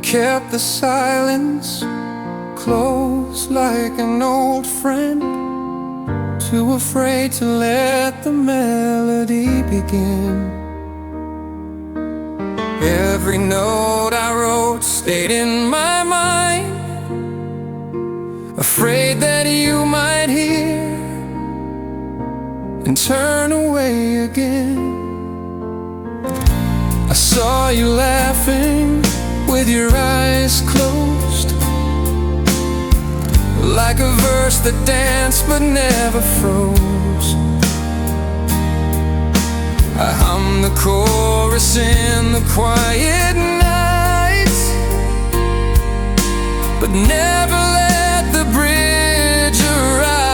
kept the silence close like an old friend, too afraid to let the melody begin. Every note I wrote stayed in my mind, afraid that you might hear and turn away again. I saw you laughing with your eyes closed, like a verse that danced but never froze. I hummed the chorus in the quiet nights, but never let the bridge arrive.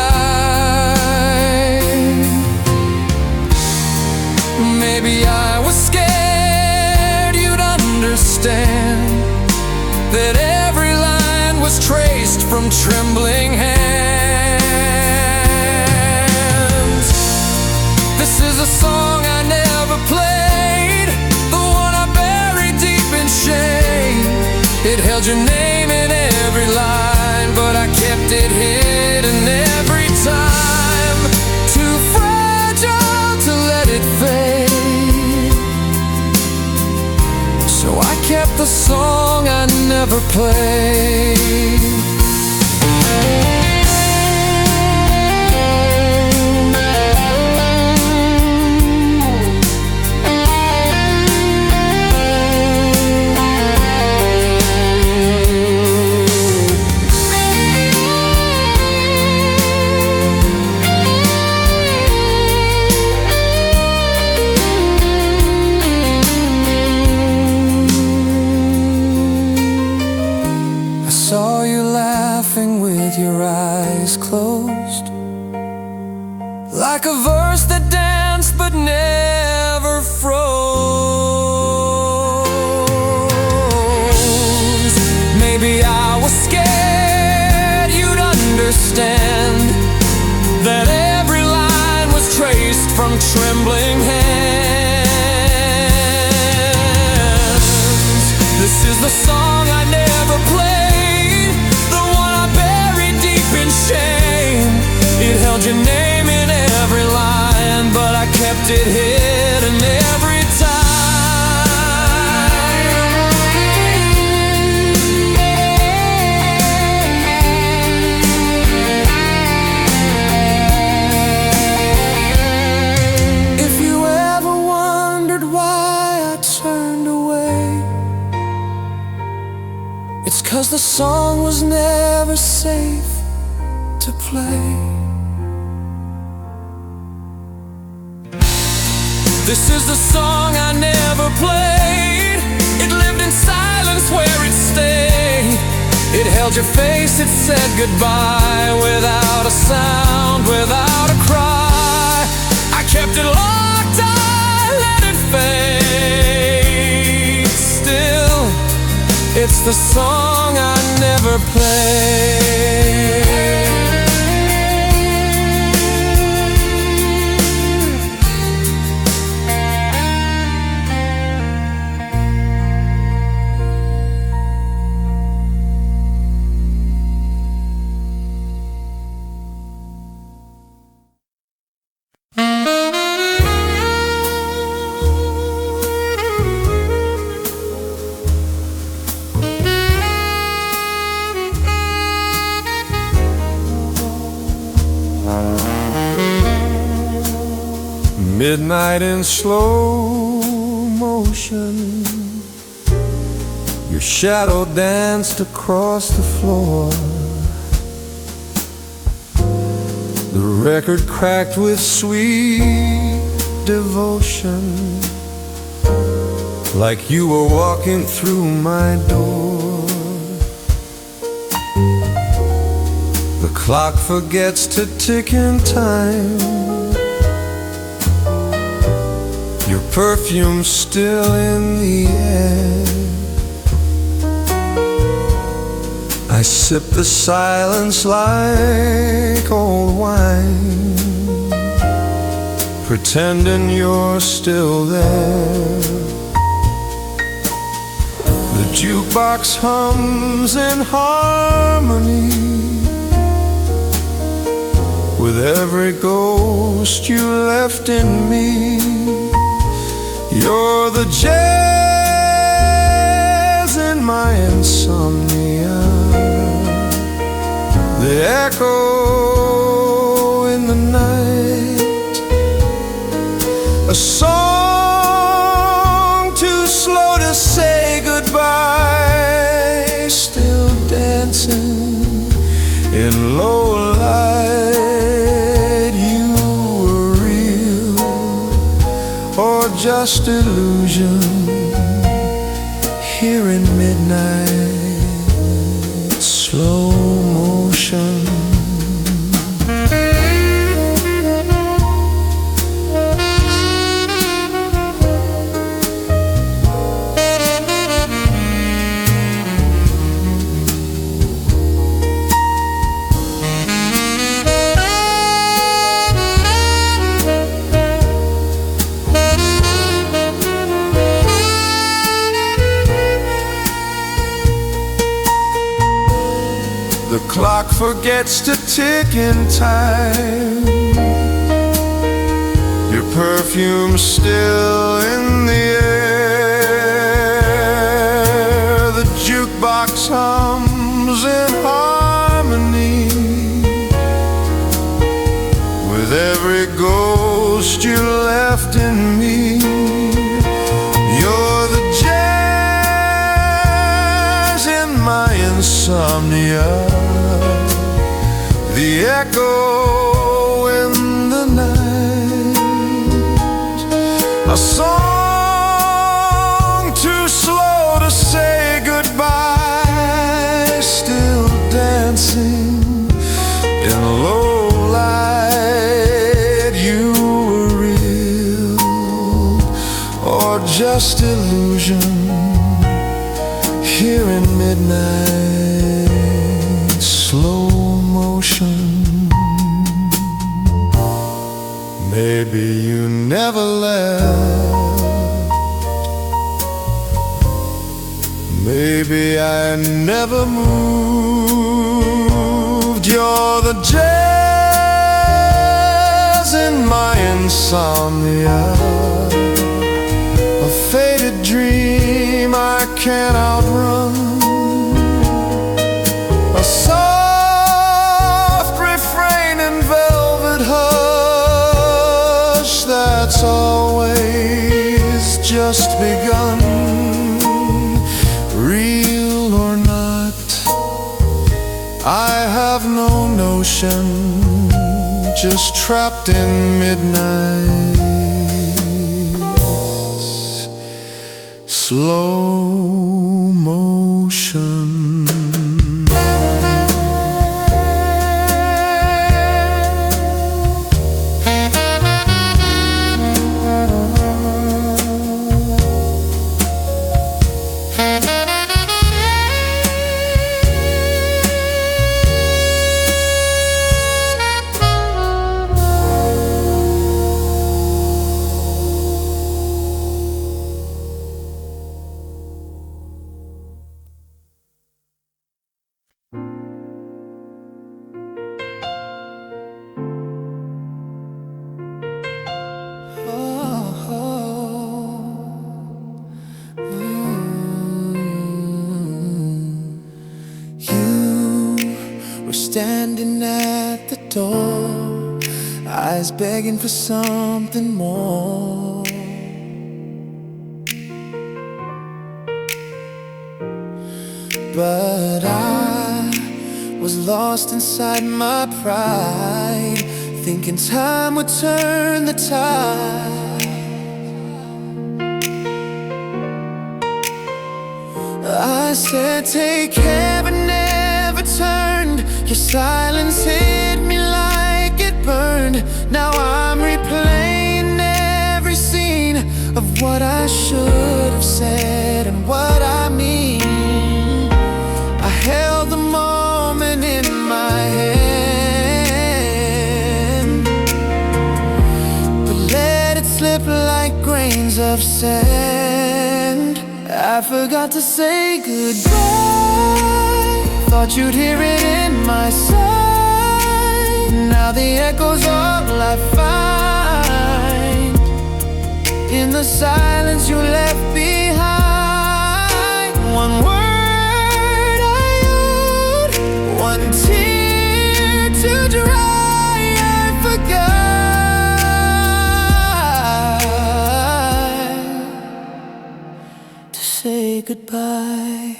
Maybe I was scared you'd understand that every line was traced from trembling hands. This is a song I never played, the one I buried deep in shame. It held your name in every line, but I kept it hidden every time. Too fragile to let it fade, so I kept the song I never played. Your eyes closed, like a verse that danced but never froze. Maybe I was scared you'd understand that every line was traced from trembling hands. This is the song I never played, the one I buried deep in shame. It held your name in every line, but I kept it hidden every time. If you ever wondered why I turned away, it's 'cause the song was never safe to play. This is the song I never played. It lived in silence where it stayed. It held your face, it said goodbye, without a sound, without a cry. I kept it locked, I let it fade. Still, it's the song I never played. Midnight in slow motion, your shadow danced across the floor. The record cracked with sweet devotion, like you were walking through my door. The clock forgets to tick in time, your perfume's still in the air. I sip the silence like old wine, pretending you're still there. The jukebox hums in harmony with every ghost you left in me. You're the jazz in my insomnia, the echo in the night, a song too slow to say goodbye, still dancing in low light. You were real or just illusion here in midnight slow motion. The clock forgets to tick in time. Your perfume's still in the air. The jukebox hums in harmony with every ghost you left in me. You're the jazz in my insomnia, the echo in the night, a song too slow to say goodbye, still dancing in low light. You were real or just illusion here in midnight slow motion. Maybe you never left, maybe I never moved. You're the jazz in my insomnia, a faded dream I can't outrun, a soft refrain in velvet hush that's always just begun. Real or not, I have no notion, just trapped in midnight slow motion. Standing at the door, eyes begging for something more. But I was lost inside my pride, thinking time would turn the tide. I said take care but never turned. Your silence hit me like it burned. Now I'm replaying every scene of what I should have said and what I mean. I held the moment in my hand, but let it slip like grains of sand I forgot to say goodbye. Thought you'd hear it in my sigh. Now the echo's all I find in the silence you left behind. One word I owed, one tear to dry. I forgot to say goodbye.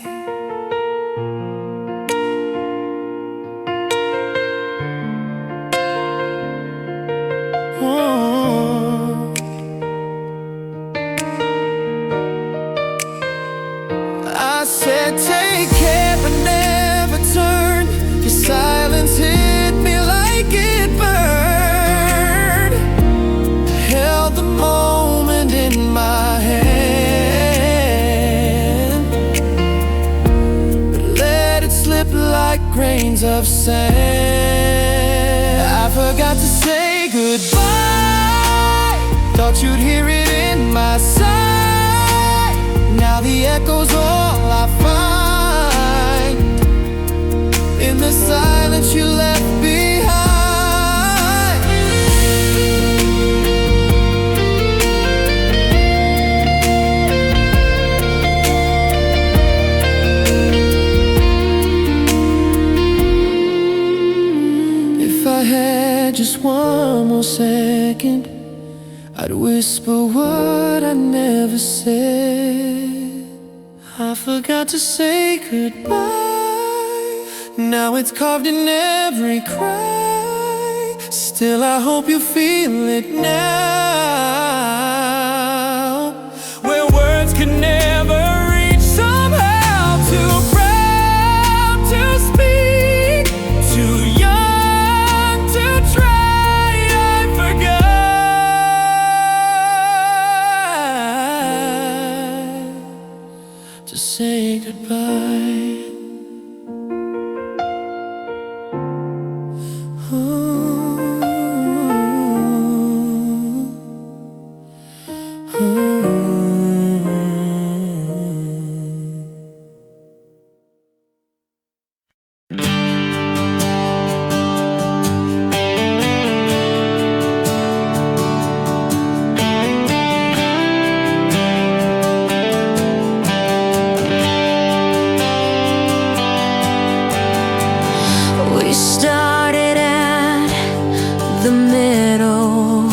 I said take care but never turned. Your silence hit me like it burned. Held the moment in my hand, but let it slip like grains of sand. I forgot to say goodbye. Thought you'd hear it in my sigh. Now the echo's all I find in the silence you left behind. If I had just one more second, I'd whisper what I never said. I forgot to say goodbye. Now it's carved in every cry. Still I hope you feel it now. Where words can never reach, somehow too proud to speak, too young to try. I forgot to say goodbye. We started at the middle,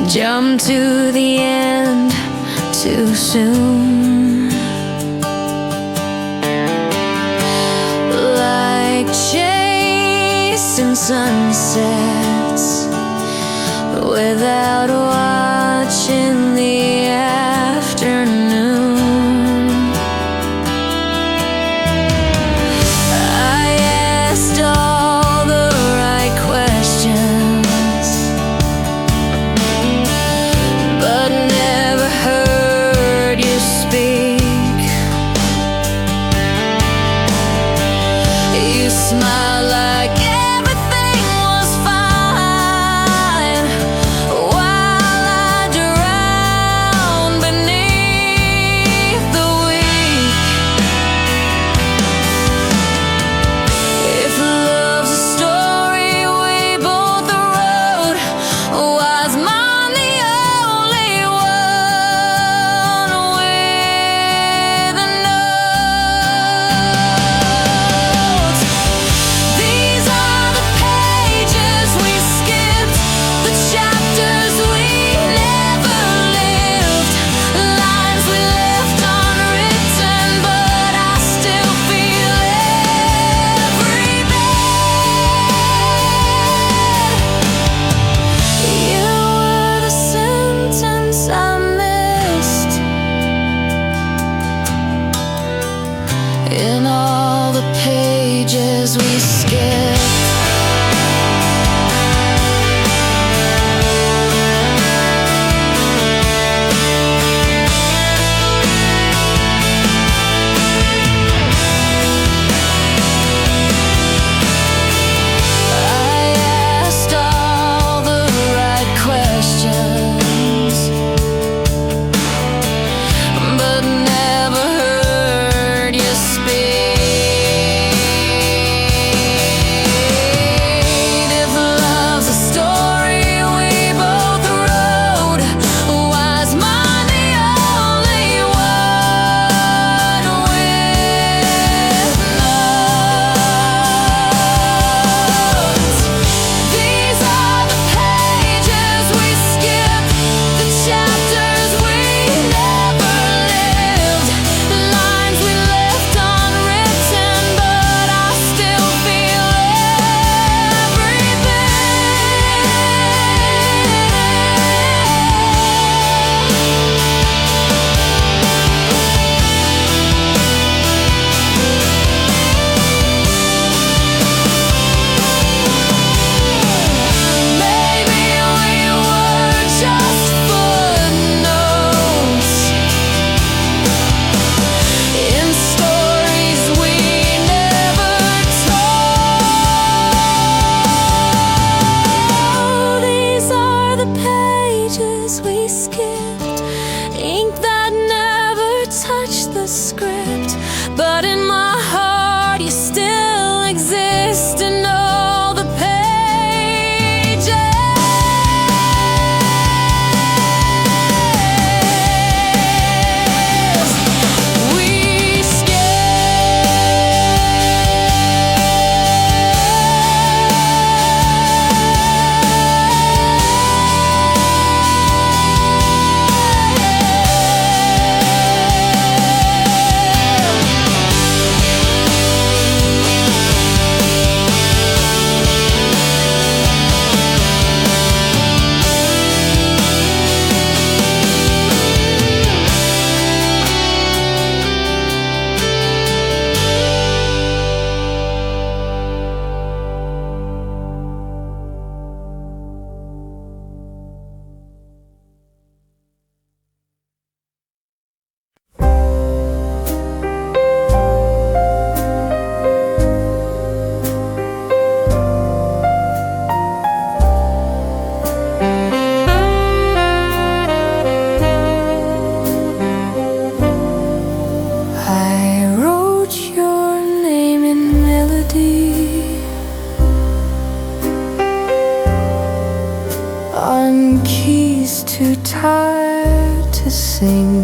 jumped to the end too soon. Like chasing sunsets without watching the afternoon. I asked all the right questions, but never heard you speak. You smiled like everything was fine, while I drowned beneath the week. If love's a story we both wrote, was mine the only one with a note? These are the pages we skipped, the chapters we never lived, lines we left unwritten, but I still feel every bit. You were the sentence I missed in all the pages we skipped. I asked all the right questions, the script, but in my heart you still exist in all the pages. We wrote your name in melody on keys too tired to sing.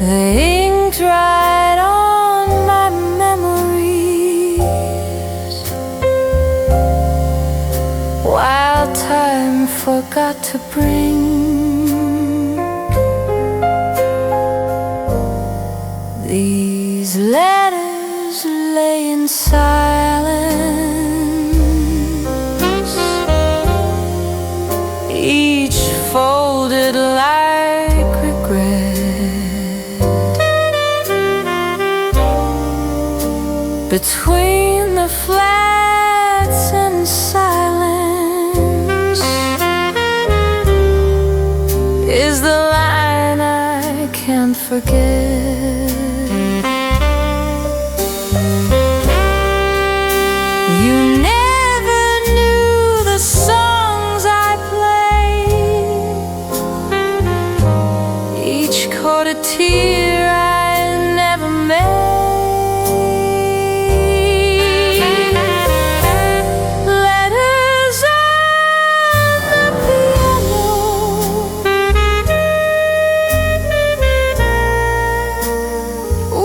The ink dried on my memories, while time forgot to bring these letters. Lay in silence, each folded like regret. Between the flats and silence is the line I can't forget. You never knew the songs I played, each chord a tear I never made. Letters on the piano,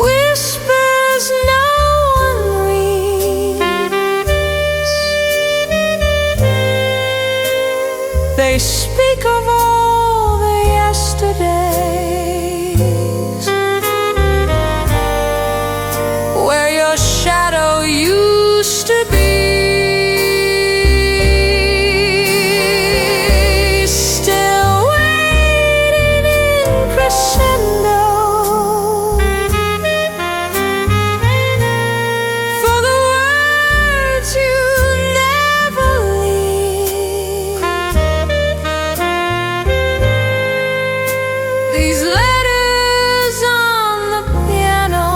whispers no one reads. They speak of all the yesterdays where your shadow used to be. Still waiting in crescendo for the words you never leave. These letters on the piano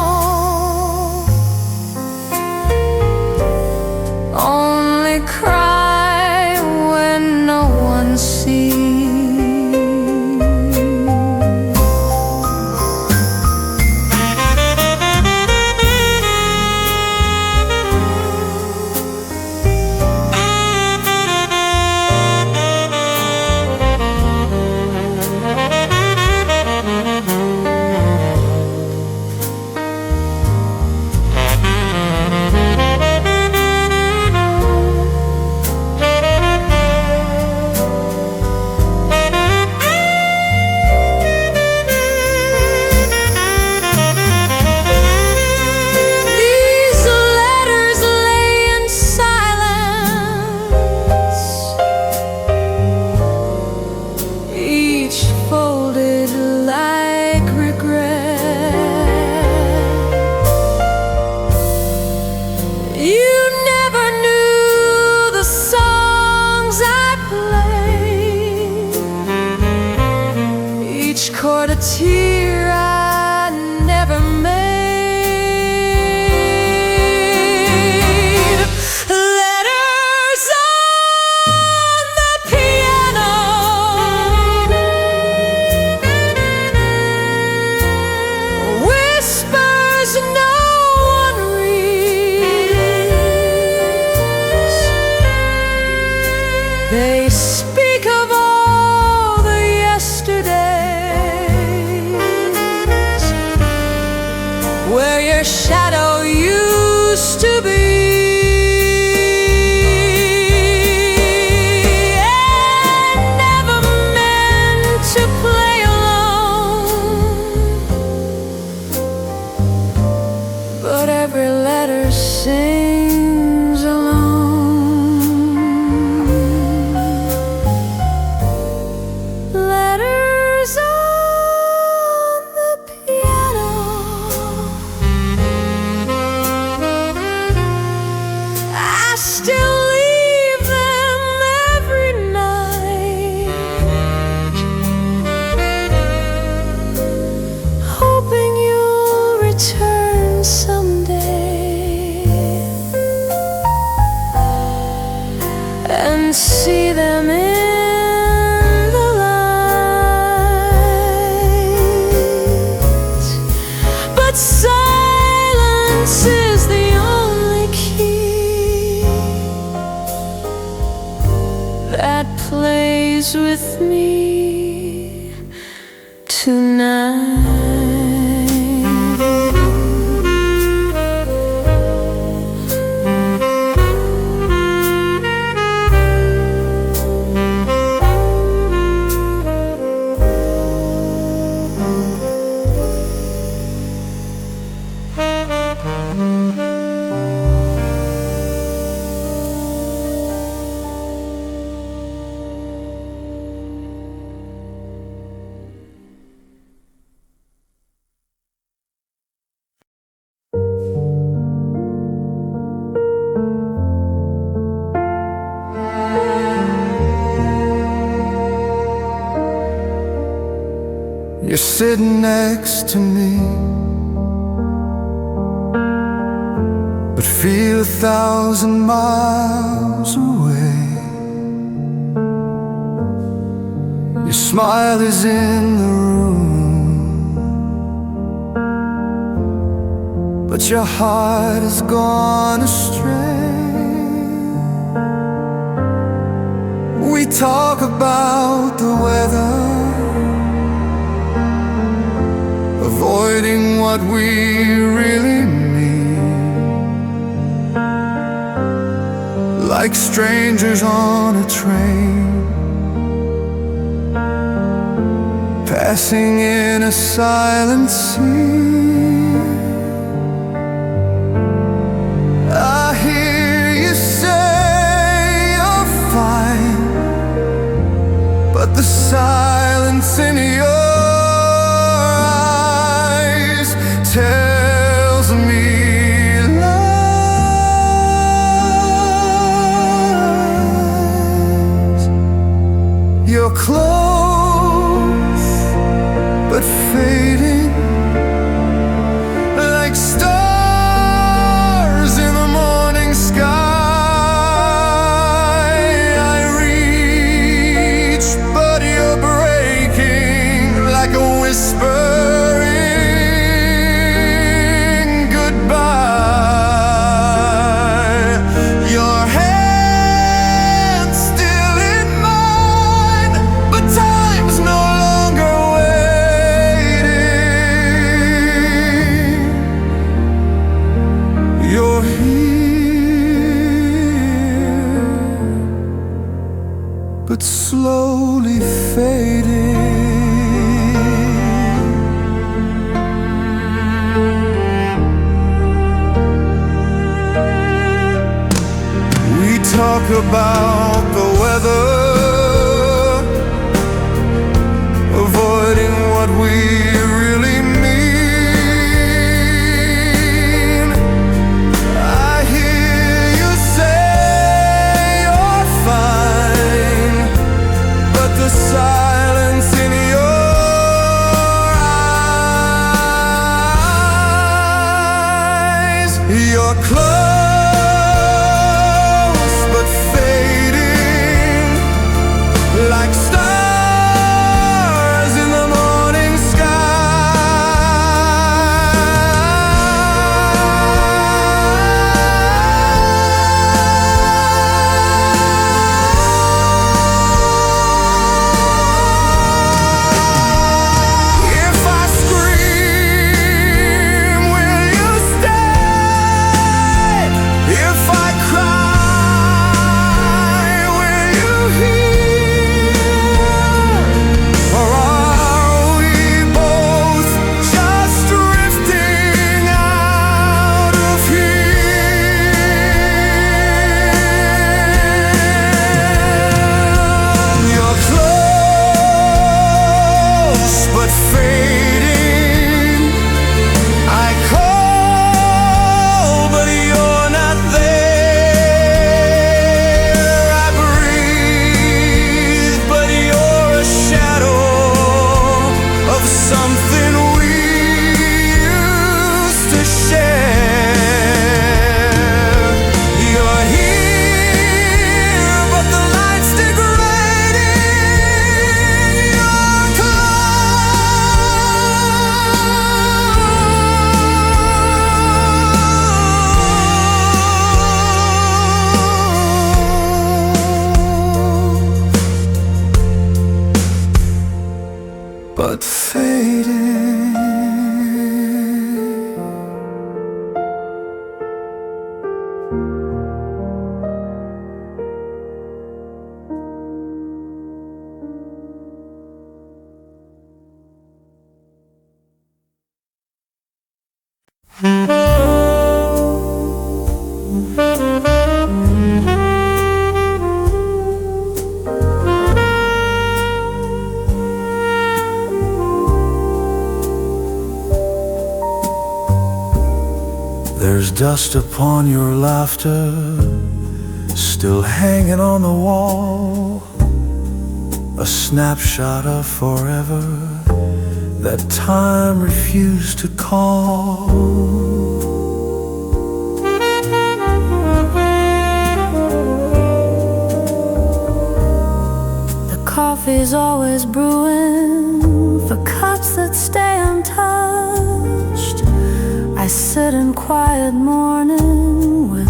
only cry when no one sees. These letters lay in silence, each folded like regret. You never knew the songs I played, each chord a tear I never made. Letters on the piano, dance with me tonight. You're sitting next to me, but feel 1,000 miles away. Your smile is in the room, but your heart has gone astray. We talk about the weather, avoiding what we really mean, like strangers on a train, passing in a silent sea. I hear you say you're fine, but the silence in your tells me lies. You're close but fading, like stars in the morning sky. I reach, but you're breaking like a whisper. But slowly fading. We talk about the weather, avoiding what we really mean. I hear you say you're fine, but the silence in your eyes. You're close but fading, like stars in the morning There's dust upon your laughter, still hanging on the wall, a snapshot of forever that time refused to call. The coffee's always brewing for cups that stay untouched. I sit in quiet mourning with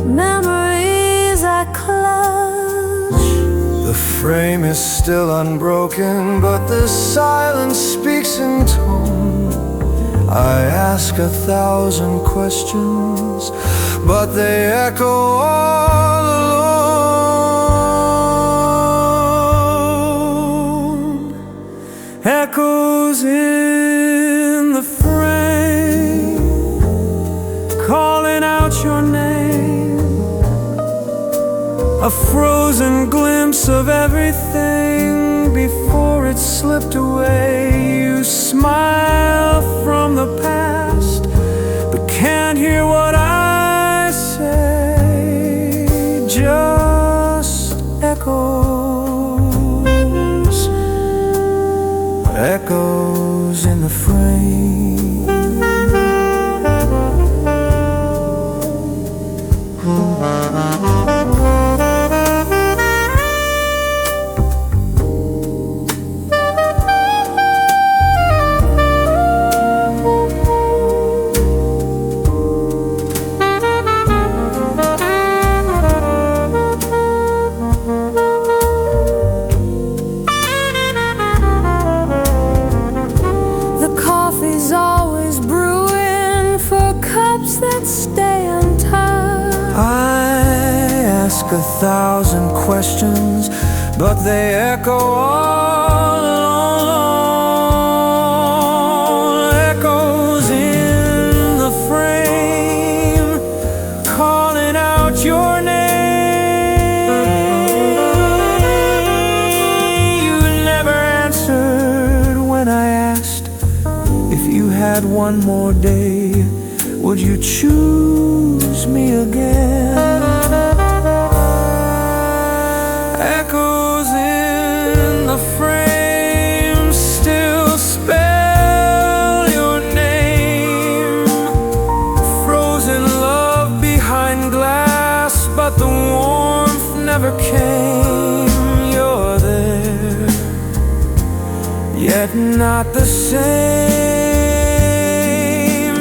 memories I clutch. The frame is still unbroken, but the silence speaks in tone. I ask 1,000 questions, but they echo all alone. Echoes in the frame, calling out your name, a frozen glimpse of everything before it slipped away. You smile from the past, but can't hear what I say. Just echoes, echoes in the frame. Ask 1,000 questions, but they echo all alone. Echoes in the frame, calling out your name. You never answered when I asked if you had one more day. Would you choose me again? Echoes in the frame still spell your name. Frozen love behind glass, but the warmth never came. You're there, yet not the same.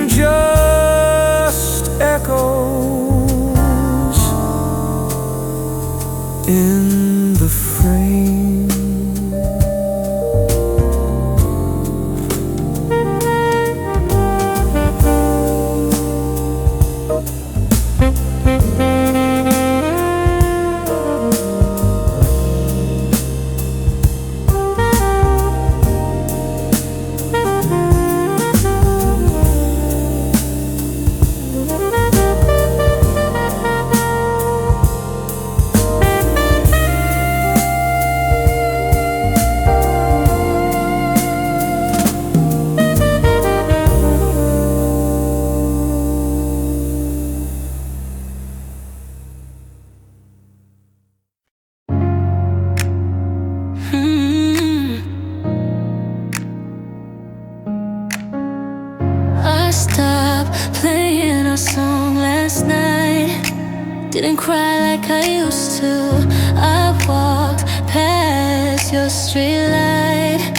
Just echoes in the frame. Didn't cry like I used to. I walked past your street light,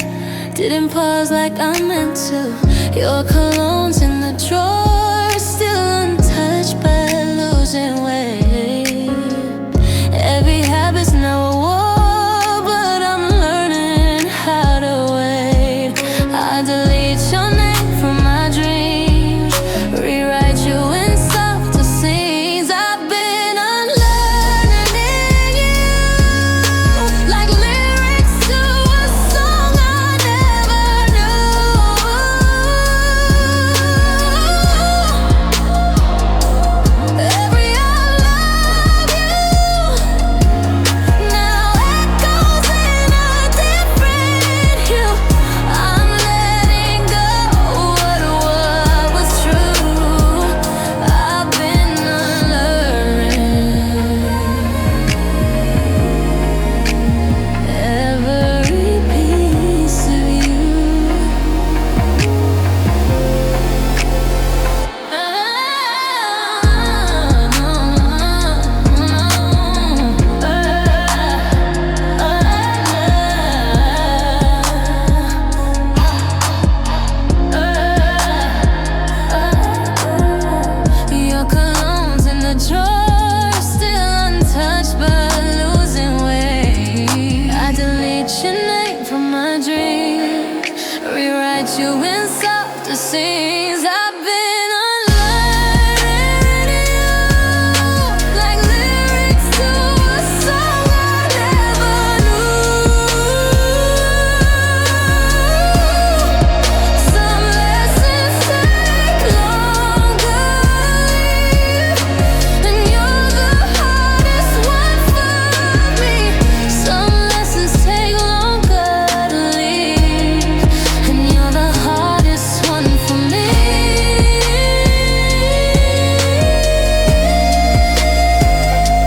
didn't pause like I meant to. Your cologne's in the drawer, still untouched but losing weight. Every habit's now a war, but I'm learning how to wait. I write you in softer scenes. I've been unlearning you, like lyrics to a song I never knew. Some lessons take longer, and you're the hardest one for me. Some lessons take longer to leave, and you're the hardest one for me.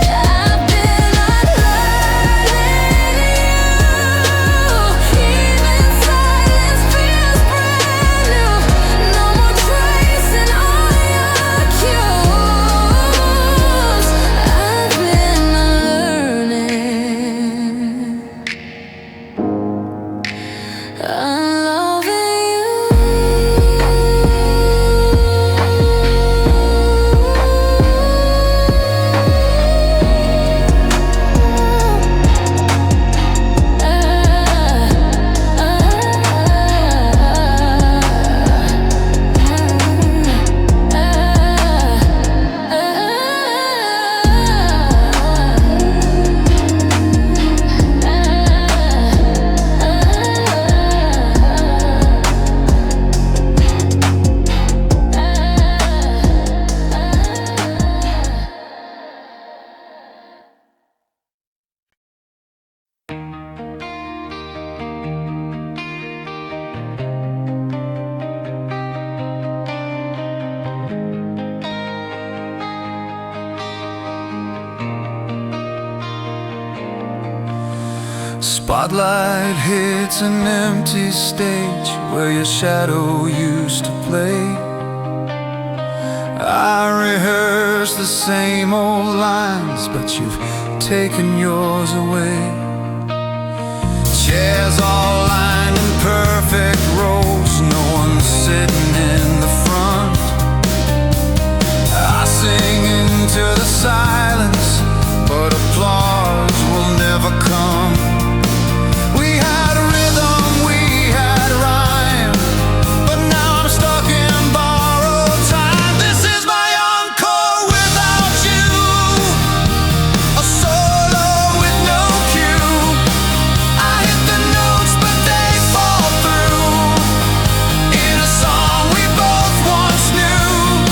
I've been unlearning you, even silence feels brand new. No more tracing all your cues. I've been unlearning. Unloving you. Spotlight hits an empty stage where your shadow used to play. I rehearse the same old lines, but you've taken yours away. Chairs all lined in perfect rows, no one's sitting in the front. I sing into the silence, but applause will never come. We had rhythm, we had rhyme, but now I'm stuck in borrowed time. This is my encore without you, a solo with no cue. I hit the notes, but they fall through in a song we both once knew.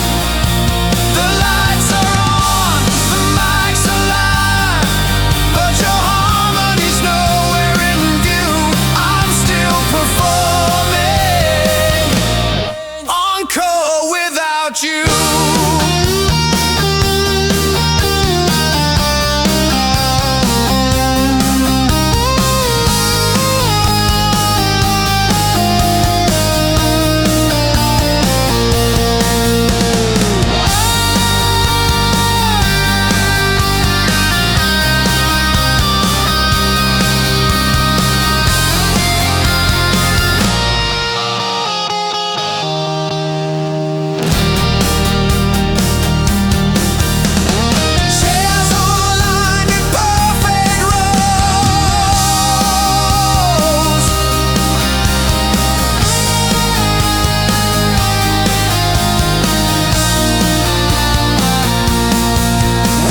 The lights are on, the mic's alive, but your harmony's nowhere in view. I'm still performing encore without you. Chairs all lined in perfect rows.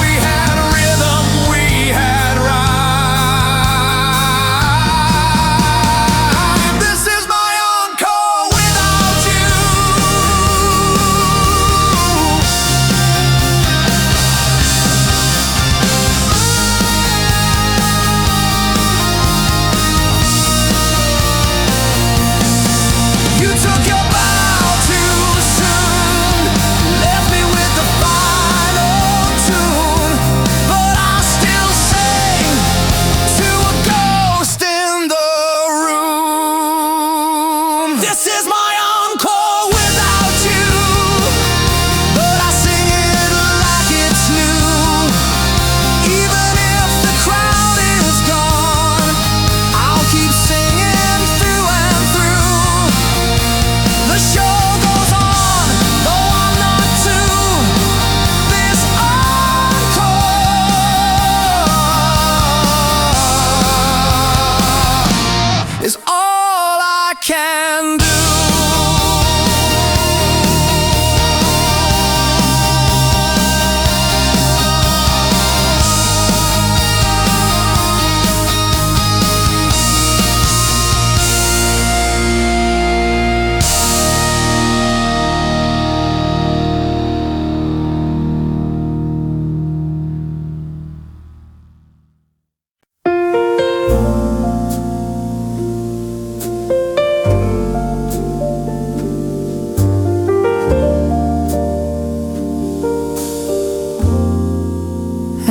We had rhythm, we had rhyme. This is my encore without you. You took your bow too soon, left me with the final tune, but I still sing to a ghost in the room. This is my encore without you, but I sing it like it's new. Even if the crowd is gone, I'll keep singing through and through. The show goes on, though I'm not to. This encore is all I can do.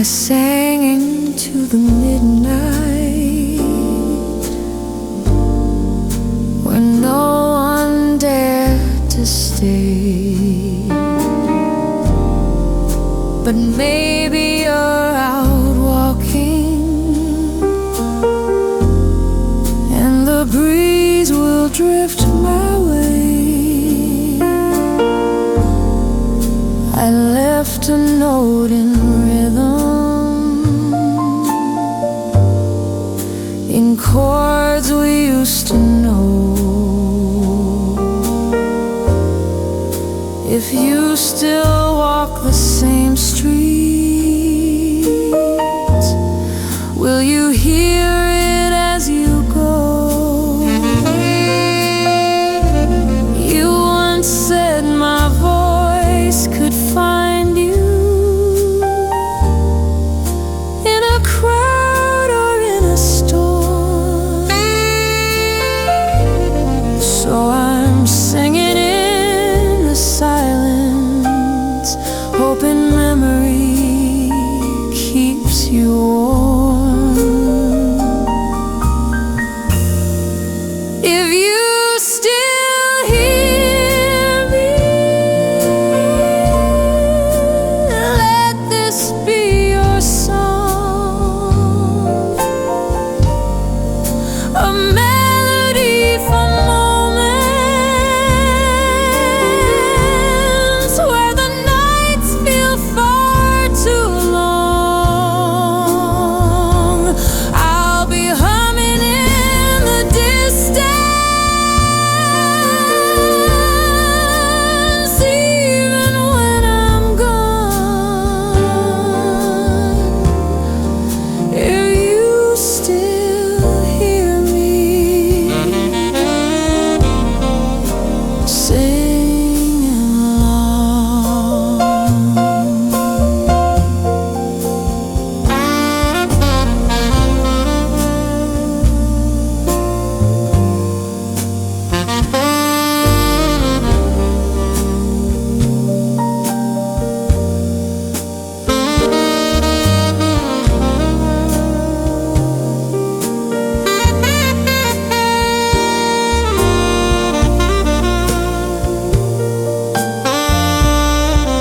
I sang into the midnight when no one dared to stay. But maybe you're out walking and the breeze will drift my way. I left a note in rhythm, in chords we used to know. If you still walk the same streets, will you hear it as you go? You once said my voice could find you in a crowd or in a storm. So I'm singing in the silence, hoping memory keeps you warm. If you still hear me, let this be your song, a melody for moments where the nights feel far too long. I'll be humming in the distance, even when I'm gone. If you still hear me, sing along.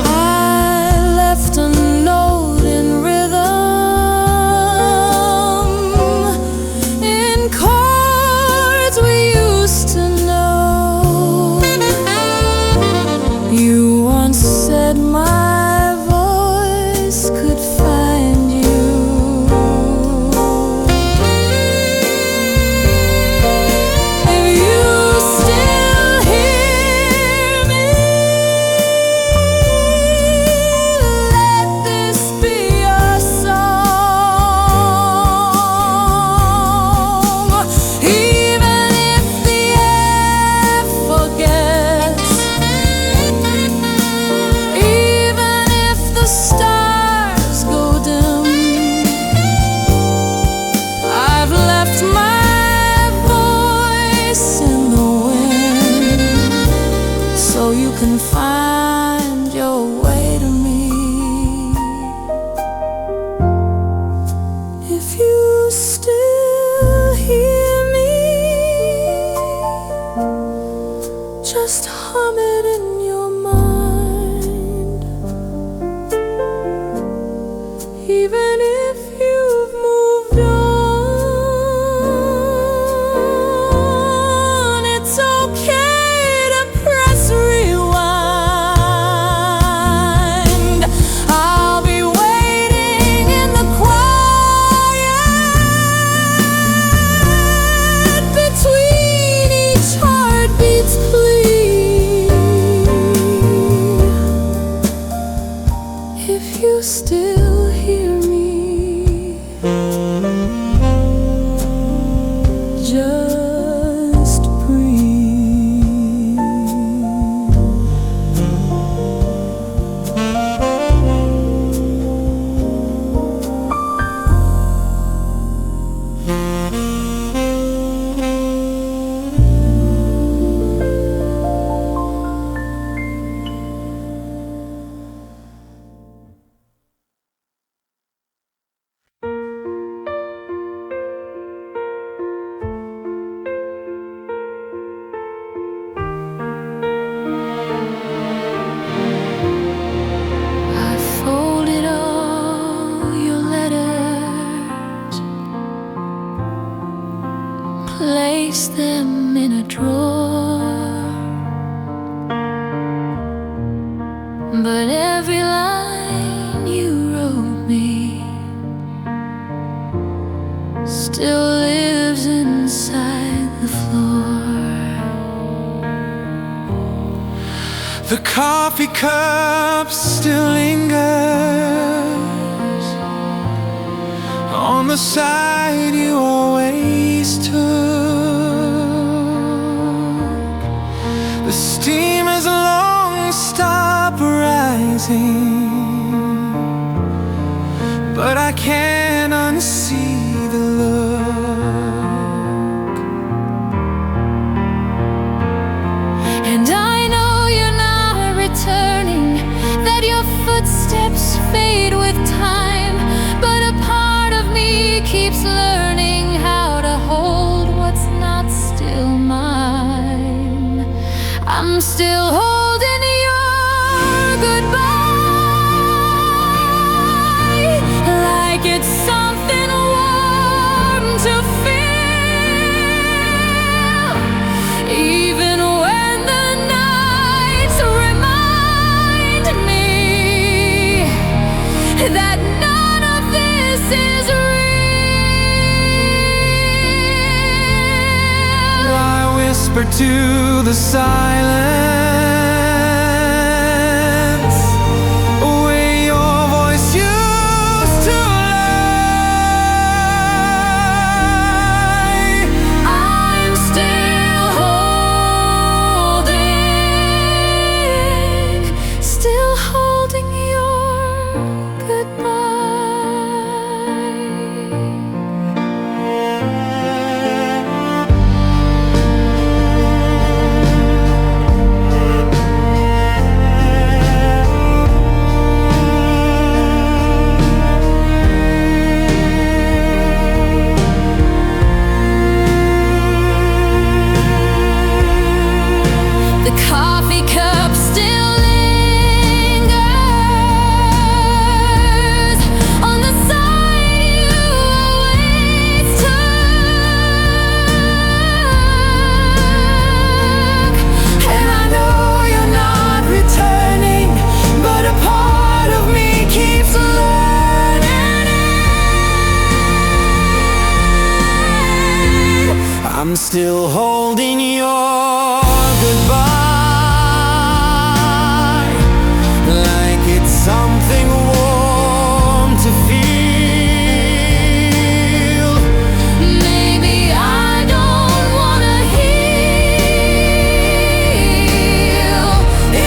I left a note in rhythm, in chords we used to know. You once said my voice could find you if you still hear me. Let this be your song, even if the air forgets, even if the stars go dim. I've left my voice in the wind, so you can find your way to me. If you still hear me, just hum it in your mind, even if you've moved on. It's okay to press rewind. I'll be waiting in the quiet between each heartbeat's plea. drawer, but every line you wrote me still lives inside the floor. The coffee cup still lingers on the side you always took. The steam has long stopped rising, but I can't unsee the look. And I know you're not returning, that your footsteps fade with time, but a part of me keeps learning how to hold what's not still mine. I'm still holding your goodbye, like it's something warm to feel, even when the nights remind me that none of this is real. I whisper to the silence, where your voice used to lie. I'm still holding your goodbye. The coffee cup still lingers on the side you always took. And I know you're not returning, but a part of me keeps learning. I'm still holding your goodbye, like it's something warm to feel. Maybe I don't wanna heal,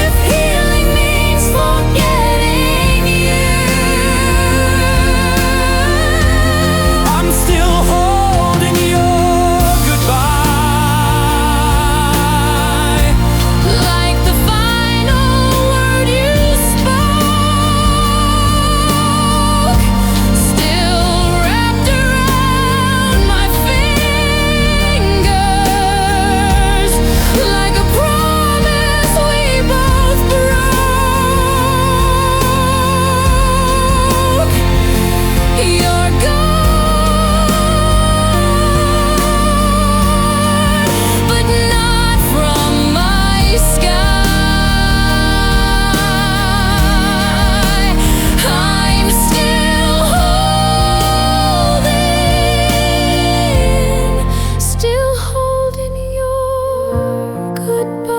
if healing means forgetting you. I'm still holding your goodbye, Like the final word you spoke, still wrapped around my fingers, like a promise we both broke. You're gone, but not from my sky. I'm still holding your goodbye.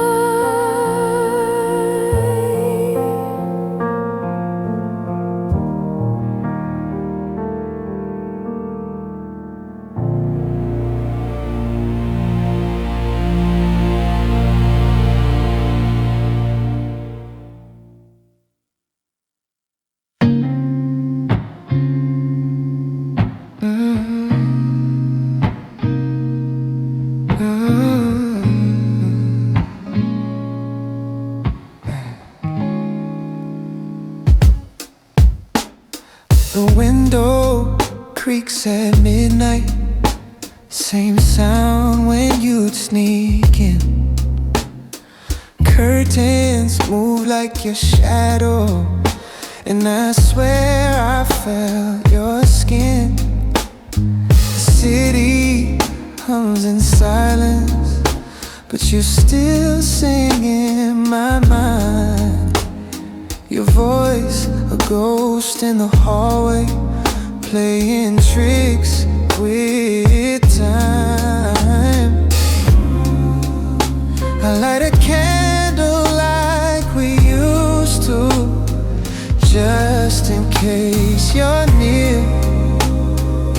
The window creaks at midnight, same sound when you'd sneak in. Curtains move like your shadow, and I swear I felt your skin. The city hums in silence, but you still sing in my mind. Your voice, a ghost in the hallway, playing tricks with time. I light a candle like we used to, just in case you're near.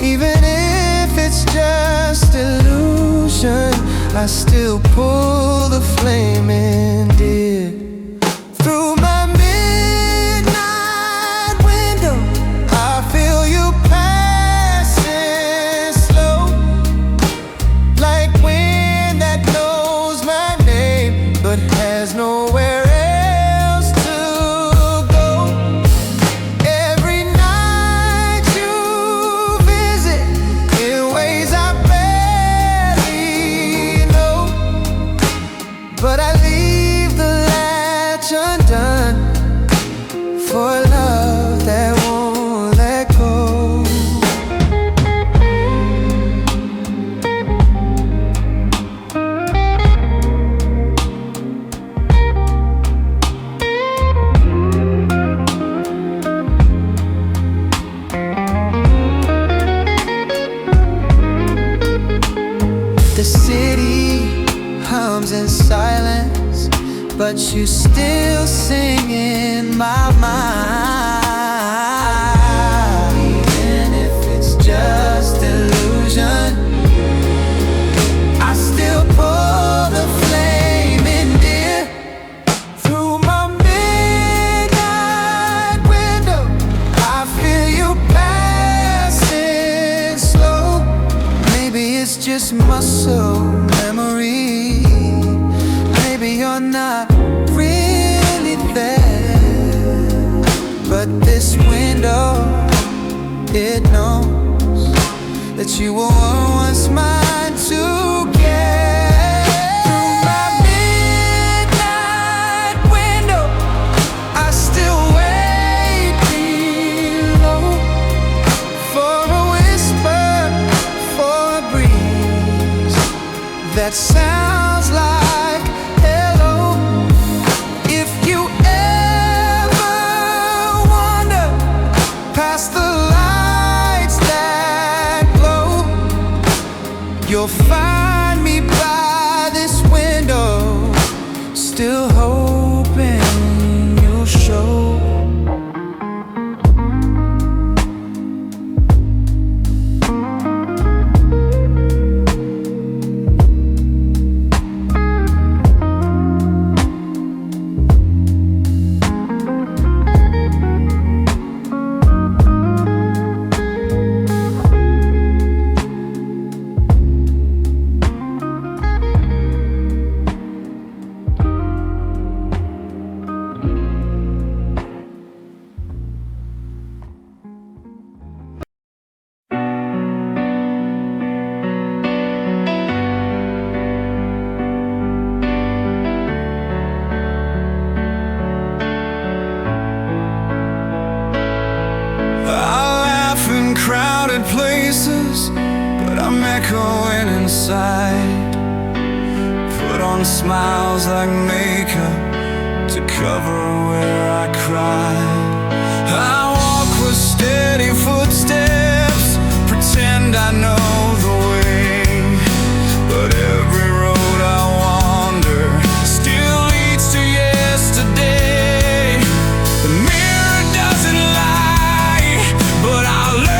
Even if it's just illusion, I still pull the flame in, dear. Through my midnight window, I feel you passing slow, like wind that knows my name but has nowhere else to go. Every night you visit in ways I barely know, but I leave the latch undone for love that won't let go. The city hums in silence, but you still sing in my mind. Even if it's just illusion, I still pull the flame in, dear. Through my midnight window, I feel you passing slow. Maybe it's just muscle memory. Maybe you're not really there, but this window, it knows that you were once mine to get. Through my midnight window, I still wait below for a whisper, for a breeze that sounds like hello. If you ever wander past the lights that glow, you'll find me by this window, still hoping you'll show. Crowded places, but I'm echoing inside. Put on smiles like makeup to cover where I cried. I walk with steady footsteps, pretend I know the way, but every road I wander still leads to yesterday. The mirror doesn't lie, but I'll learn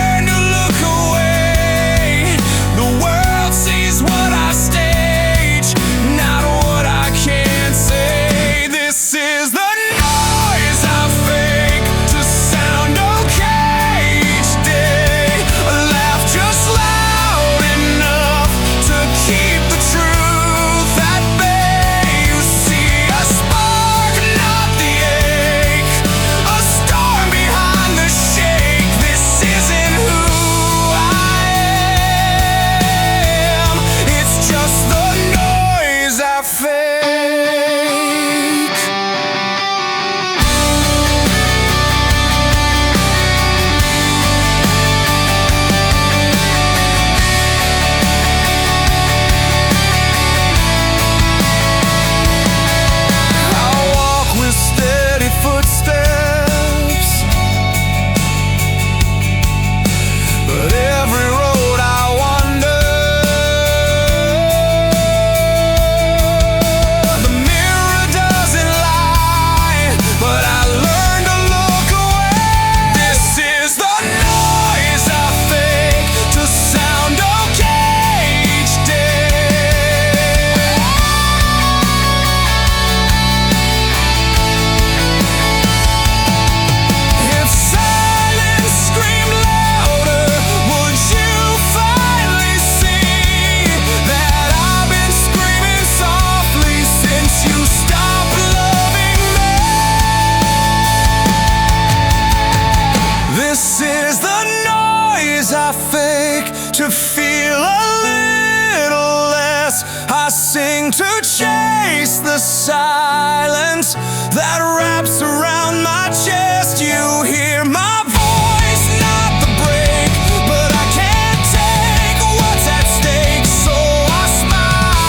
what I stage, not what I can't say. This is the noise I face. silence that wraps around my chest. You hear my voice, not the break, but I can't take what's at stake, so I smile.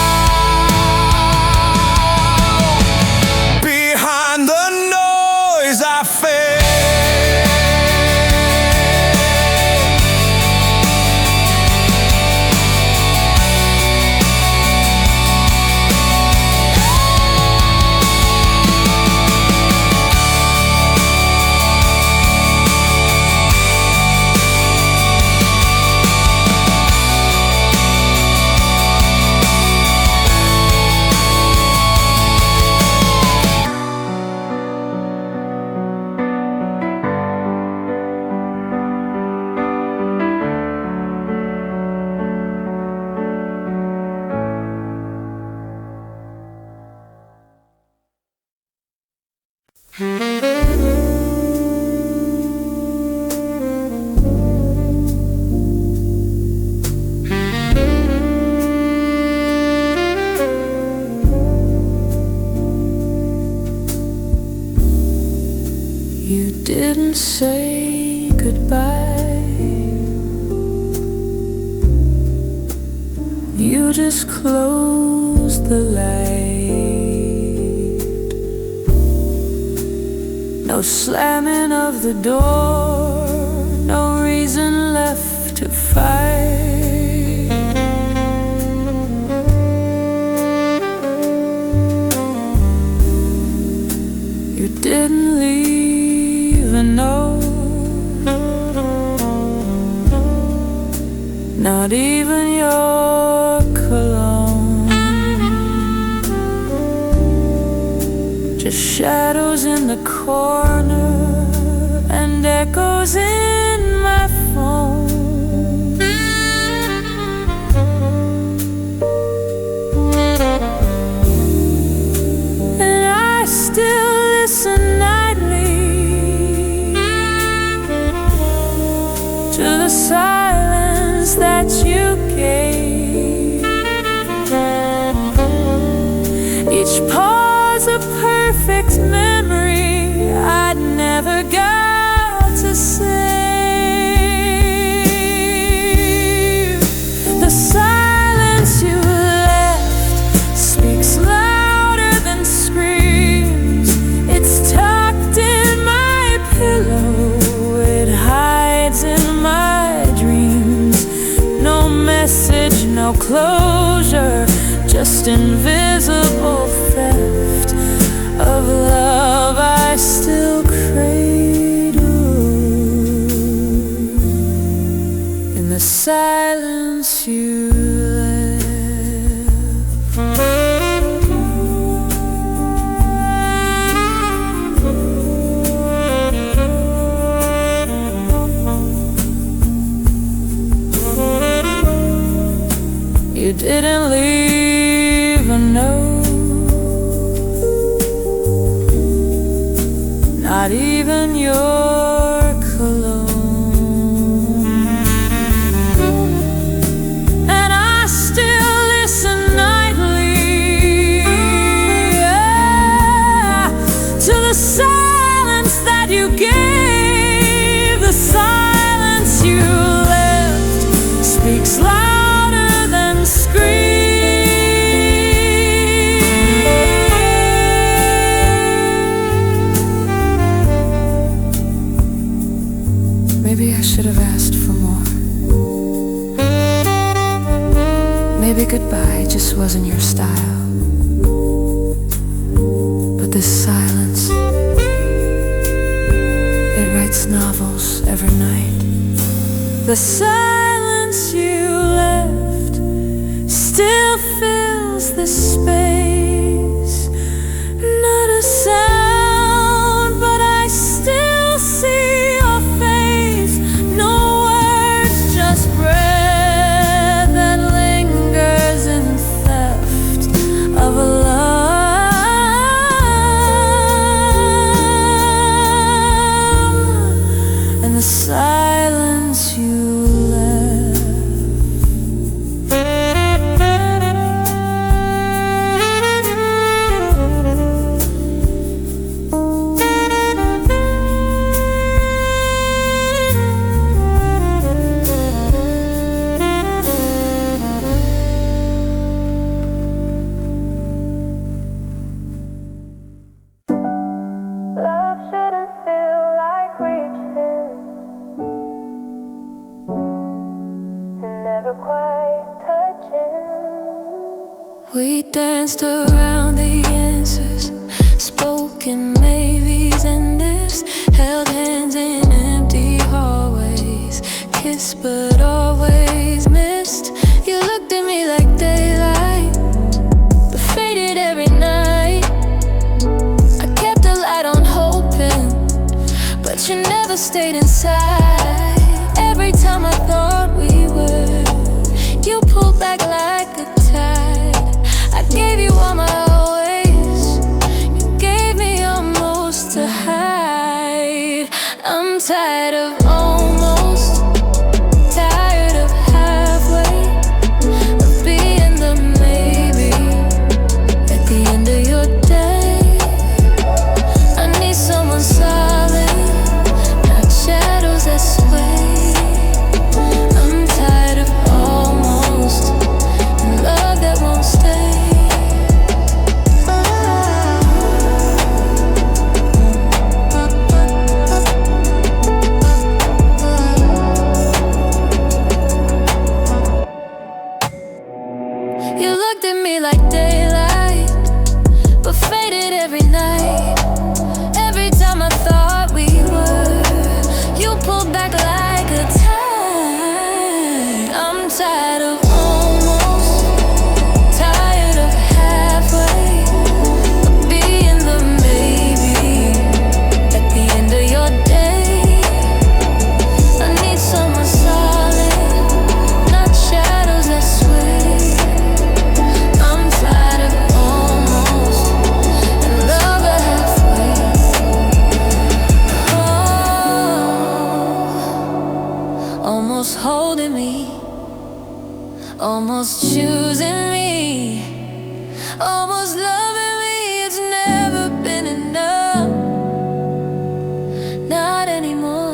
Behind the noise I fade. You didn't say goodbye. You just closed the light. No slamming of the door, no reason left to fight. You didn't leave a note, not even your cologne. Just shadows in the corner and echoes in my phone. And I still listen nightly to the silence that you gave. Each pause a perfect memory I'd never got to save. The silence you left speaks louder than screams. It's tucked in my pillow, it hides in my dreams. No message, no closure, just invisible theft of love I still cradle in the silence you left. You didn't leave a note, not even your cologne. And I still listen nightly, yeah, to the silence that you gave. The silence you left speaks louder than screams. Maybe I should have asked for more. Maybe goodbye just wasn't your style. But this silence, it writes novels every night. The silence you left still fills the space. Not a sound, but I still see your face. No words, just breath that lingers in theft of a love. And the silence you left We danced around the answers, spoken maybes and ifs, held hands in empty hallways, kissed but always missed. You looked at me like daylight, but faded every night. I kept the light on hoping, but you never stayed inside. Every time I thought we were, you pulled back like a tide. I gave you all my always, you gave me almost to hide. I'm tired of almost, tired of halfway, of being the maybe at the end of your day. I need someone solid, not shadows that sway. I'm tired of almost, and love that won't stay. You looked at me like daylight, but faded every night. Every time I thought we were, you pulled back like a tide. I'm tired of almost, tired of halfway, of being the maybe at the end of your day. I need someone solid, not shadows that sway. I'm tired of almost, and love at halfway. Oh, almost holding me, almost choosing me, almost loving me. It's never been enough, not anymore.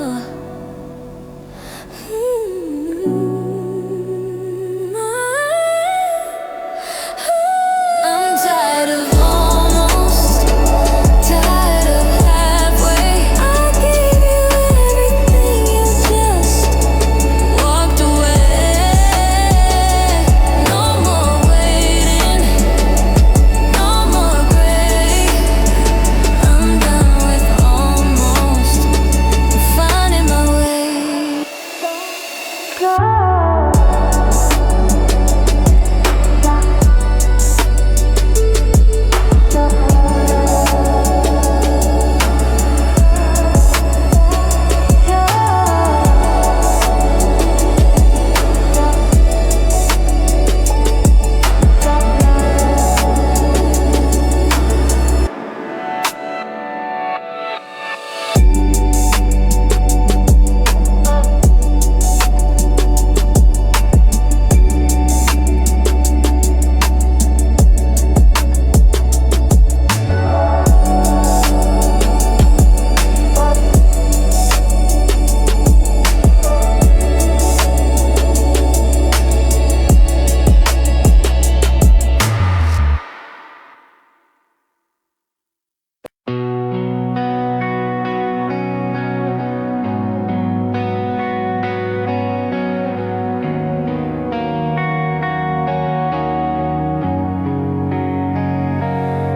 I'm tired of almost, tired of halfway. I gave you everything, you just walked away. No more waiting, no more gray. I'm done with almost, I'm finding my way.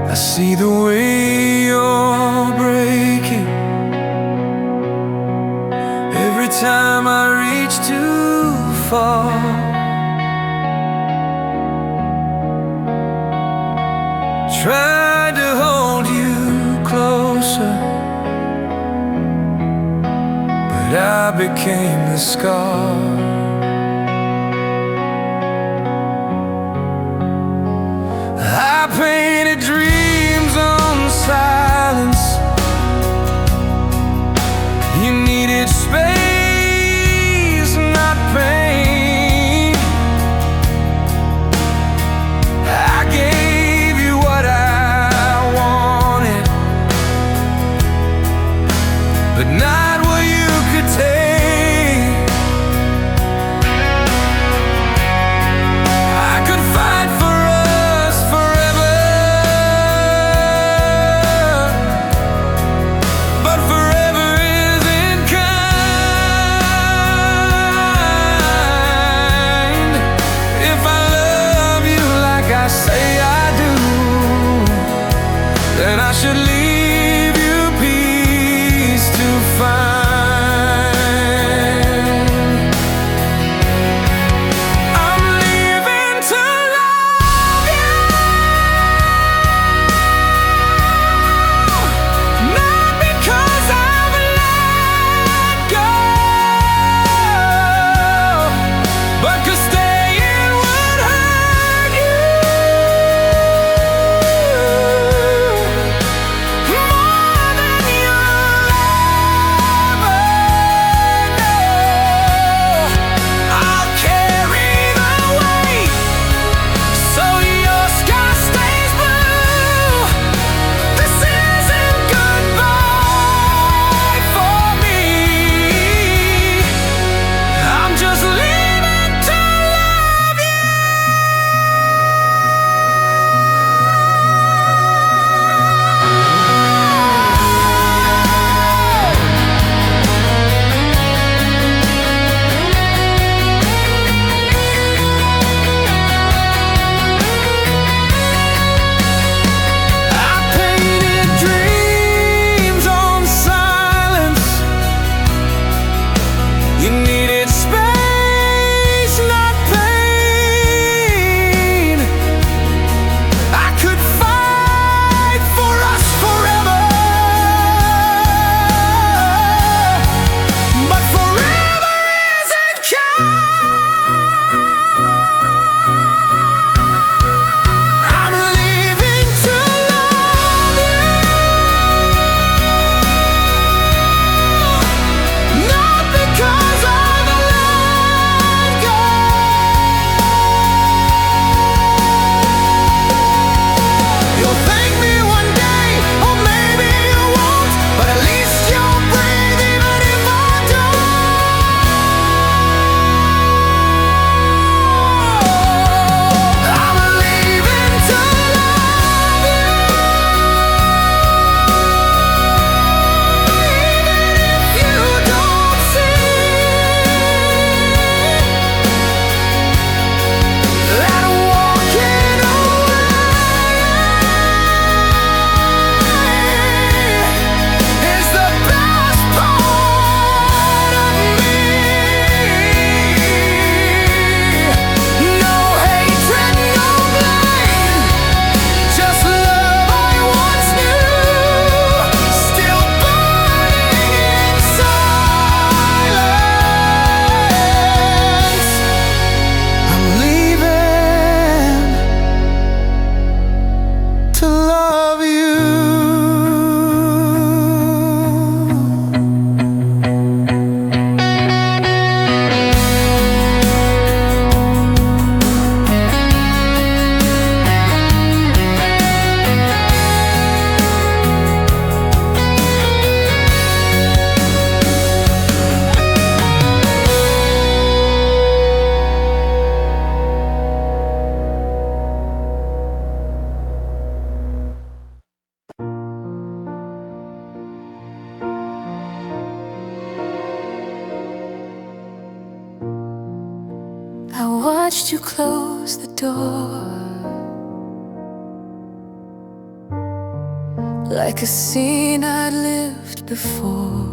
I see the way you're breaking every time I reach too far. Tried to hold you closer, but I became the scar. I painted dreams on silence. You needed space, not pain. I gave you what I wanted, but not what you could take. leave you peace to find. I'm leaving to love you, not because I've let go, but 'cause staying would hurt you more than you'll ever know. I'll carry the weight so your sky stays blue. This isn't goodbye for me. I'm just leaving to love you. I painted dreams on silence. You needed space, not pain. I could fight for us forever, but forever isn't kind. I'm leaving to love you, not because I've let go. You'll thank me one day, or maybe you won't, but at least you'll breathe even if I don't. I'm leaving to love you, even if you don't see that walking away is the best part of me. No hatred, no blame, just love I once knew, still burning in silence. I'm leaving to love you. I watched you close the door like a scene I'd lived before.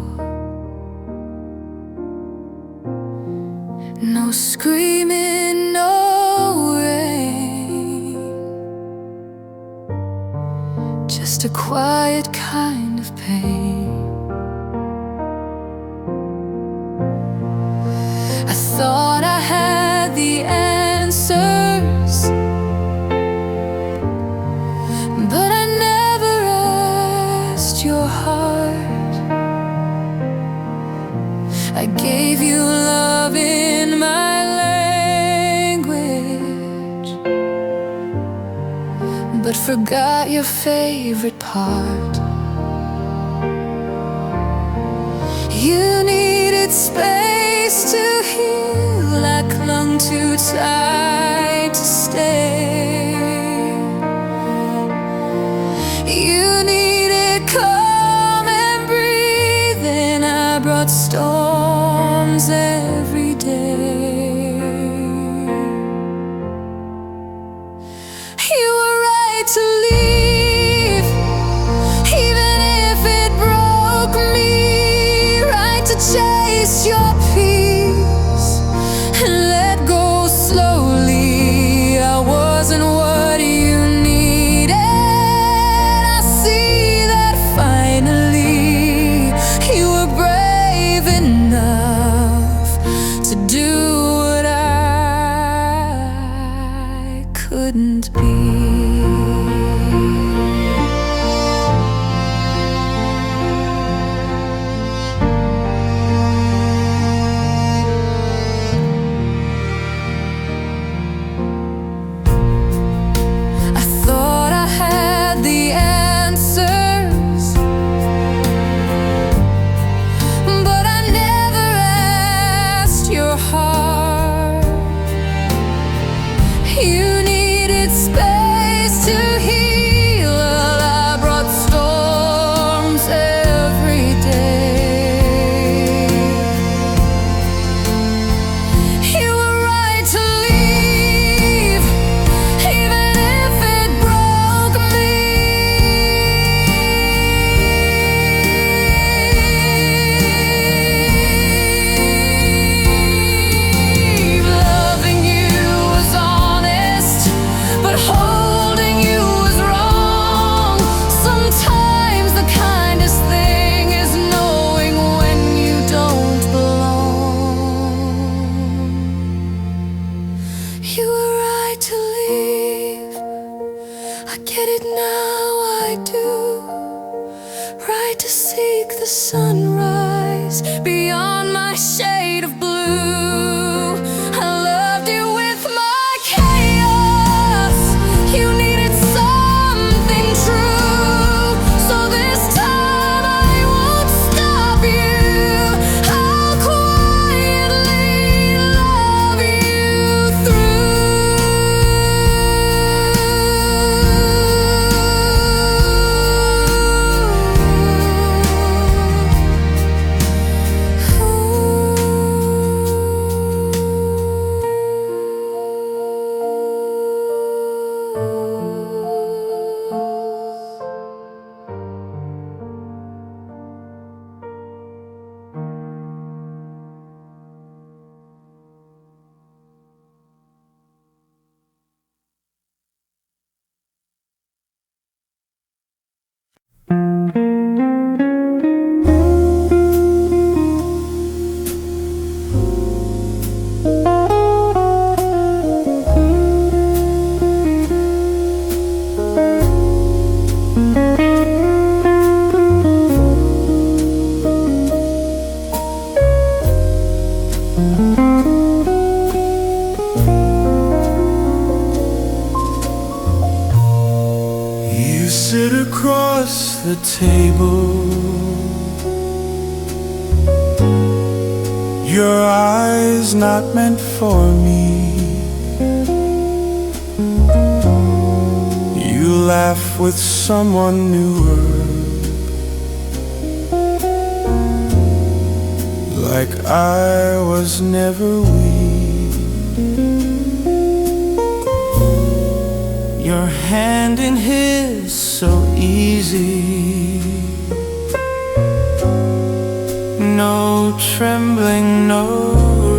No screaming, no rain, just a quiet kind of pain. I thought I had the answers, but I never asked your heart. I gave you love in my language, but forgot your favorite part. You needed space to heal, I clung too tight to stay. You needed calm and breathe, and I brought storms every day. You were right to leave. to seek the sunrise beyond my shade of blue. I loved you with my chaos. You needed something true. So this time I won't stop you. I'll quietly love you You sit across the table, your eyes not meant for me. You laugh with someone newer, like I was never weak. Your hand in his, so easy. No trembling, no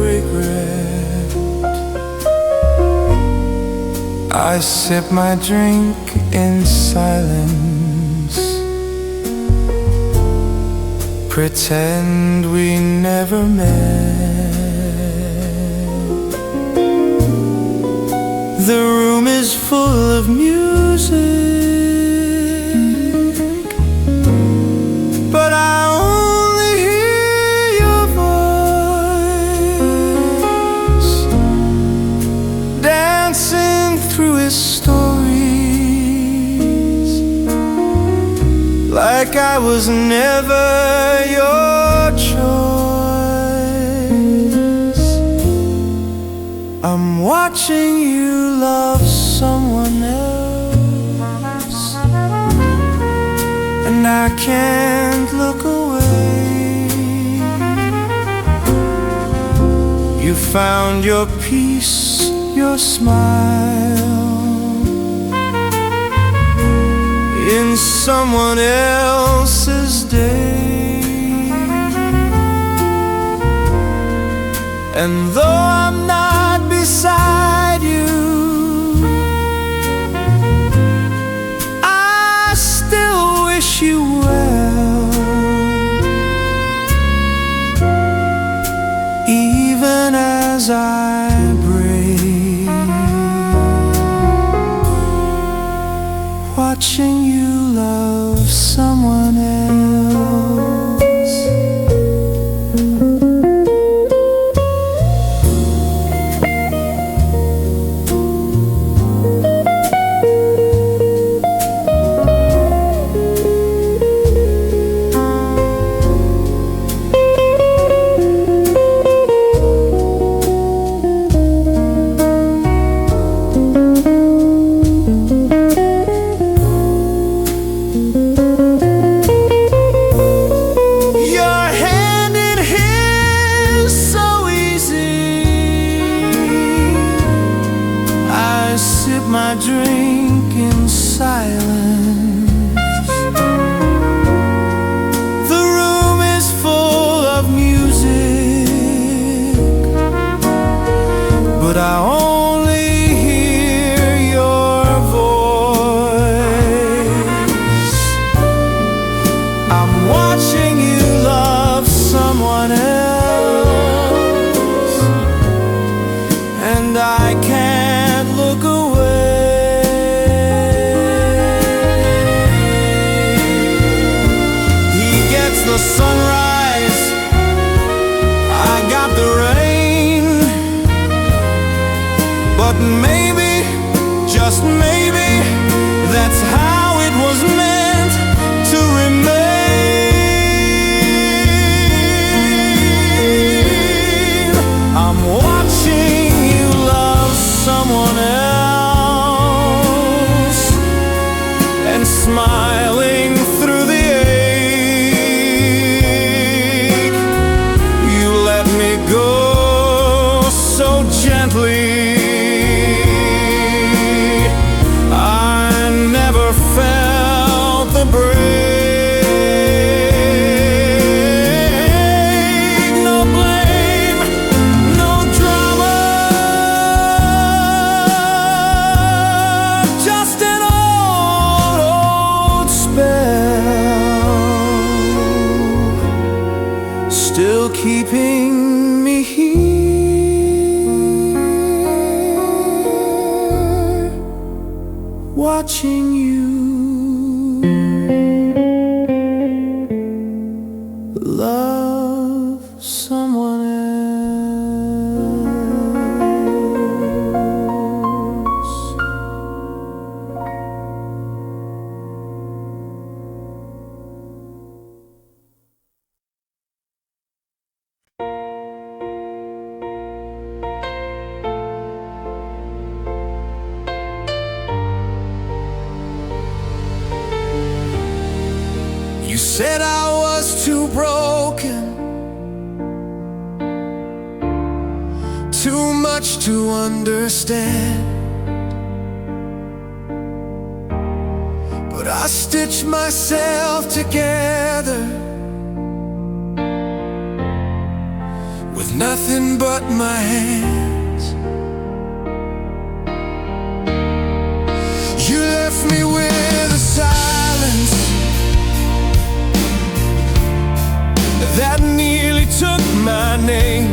regret. I sip my drink in silence, pretend we never met. The room is full of music, but I only hear your voice dancing through his stories, like I was never your choice. I'm watching you love someone else, and I can't look away. You found your peace, your smile in someone else's day. And though I'm not beside you, I still wish you well. Even as I break, watching you love someone else. sunrise, I got the rain. But maybe, just maybe, that's how it was meant to remain. I'm watching you love someone else and smiling through the ache. You let me go so gently. I never felt the break. No blame, no drama, just an old spell, still keeping me here, watching you love someone else. You said I was too broken, too much to understand. But I stitched myself together with nothing but my hands. You left me with a silence that nearly took my name.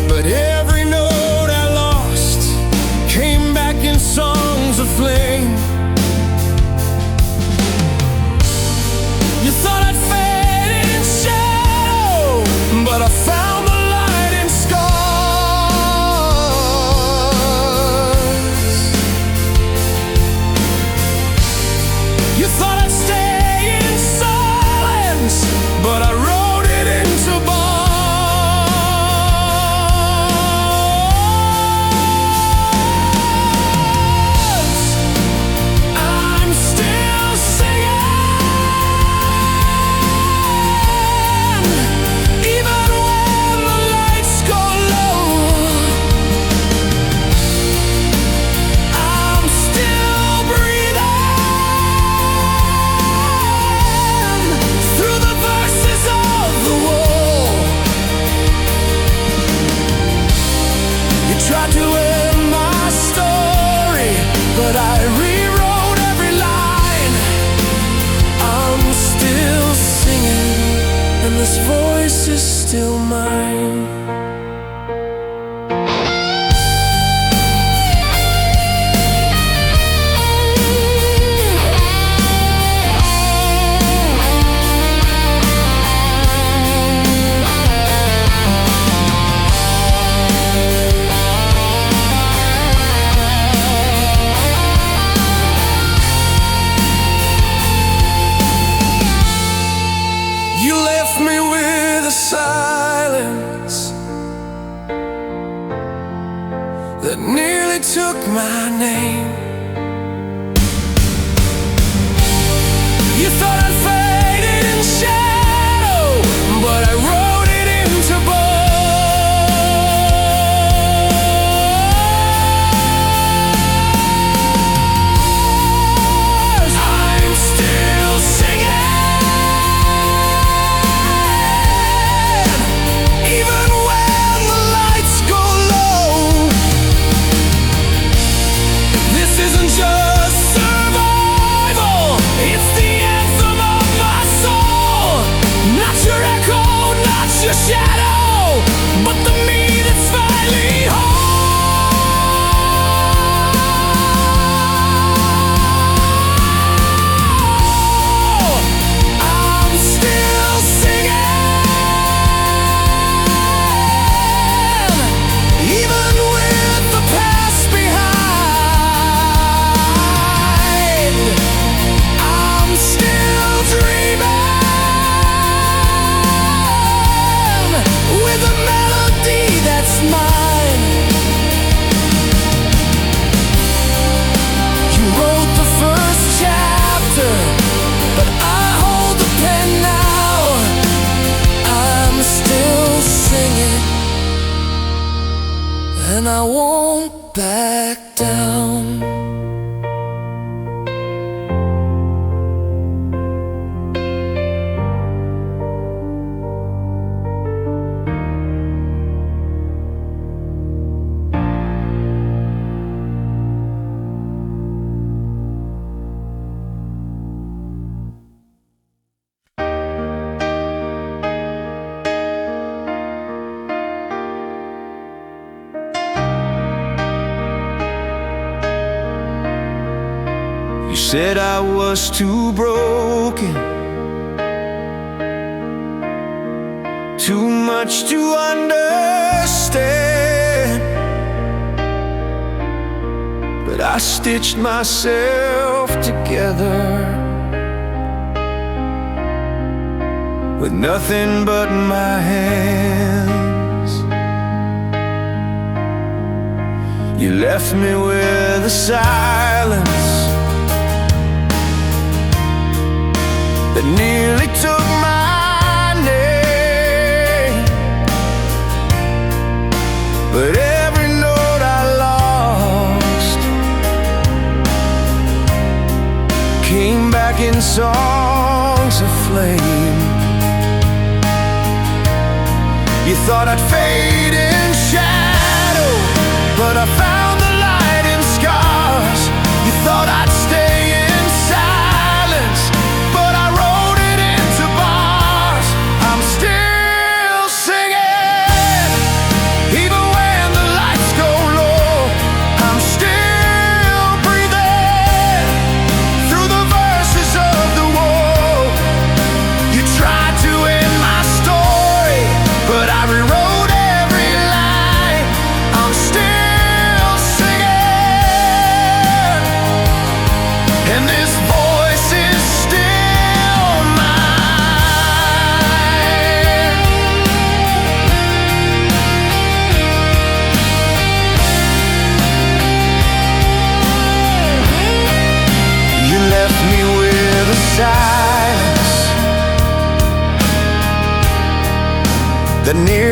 But every note I lost came back in songs of flame. You thought I'd fade in shadow, but I found the light in scars. You thought I'd stay in silence, but I wrote it into bars. I'm still singing, even when the lights go low. I'm still breathing through the verses of the wall. You tried to end my story, but I rewrote every line. I'm still singing, and this voice is still mine. You left me with a silence said I was too broken, too much to understand. But I stitched myself together with nothing but my hands. You left me with a silence that nearly took my name. But every note I lost came back in songs of flame. You thought I'd fade in shadow, but I found the light in scars. You thought I'd stay in silence, but I wrote it into bars. I'm still singing, even when the lights go low. I'm still breathing through the verses of the woe. You tried to end my story, but I rewrote every line. I'm still singing, and this voice is still mine. You left me with a silence that nearly